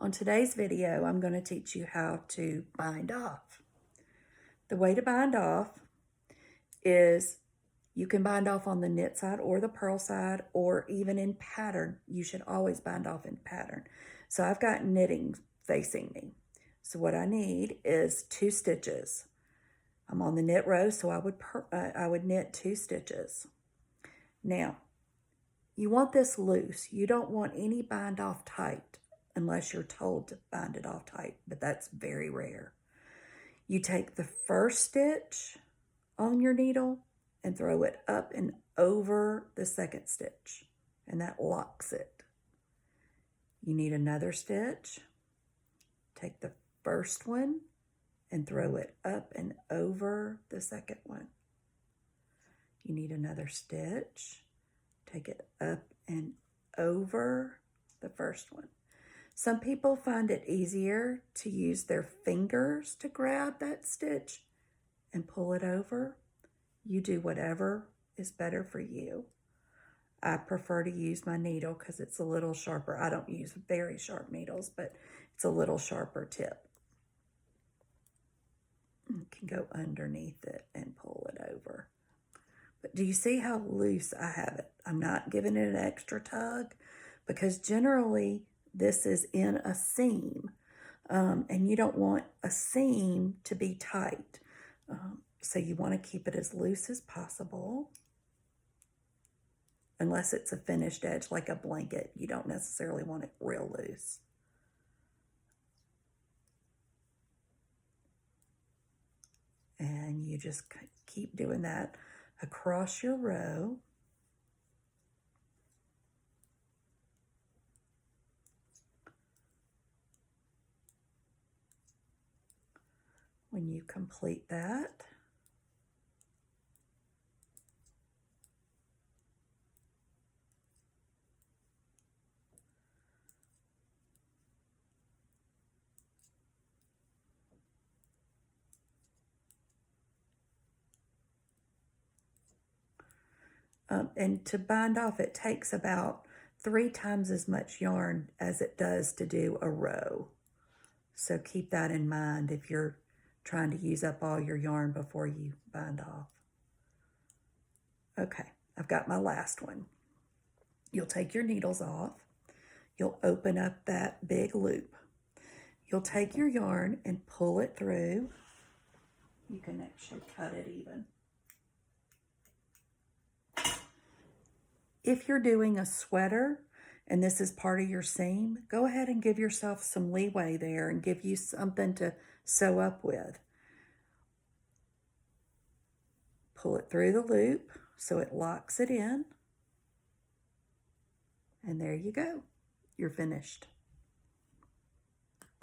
On today's video, I'm going to teach you how to bind off. The way to bind off is you can bind off on the knit side or the purl side, or even in pattern. You should always bind off in pattern. So I've got knitting facing me. So what I need is 2 stitches. I'm on the knit row, so I would knit 2 stitches. Now, you want this loose. You don't want any bind off tight unless you're told to bind it off tight, but that's very rare. You take the first stitch on your needle and throw it up and over the second stitch, and that locks it. You need another stitch. Take the first one and throw it up and over the second one. You need another stitch. Take it up and over the first one. Some people find it easier to use their fingers to grab that stitch and pull it over. You do whatever is better for you. I prefer to use my needle because it's a little sharper. I don't use very sharp needles, but it's a little sharper tip. You can go underneath it and pull it over. But do you see how loose I have it? I'm not giving it an extra tug because generally this is in a seam, and you don't want a seam to be tight. So you want to keep it as loose as possible. Unless it's a finished edge like a blanket, you don't necessarily want it real loose. And you just keep doing that across your row. When you complete that, and to bind off, it takes about 3 times as much yarn as it does to do a row. So keep that in mind if you're trying to use up all your yarn before you bind off. Okay, I've got my last one. You'll take your needles off. You'll open up that big loop. You'll take your yarn and pull it through. You can actually cut it even. If you're doing a sweater and this is part of your seam, go ahead and give yourself some leeway there and give you something to sew up with. Pull it through the loop so it locks it in. And there you go. You're finished.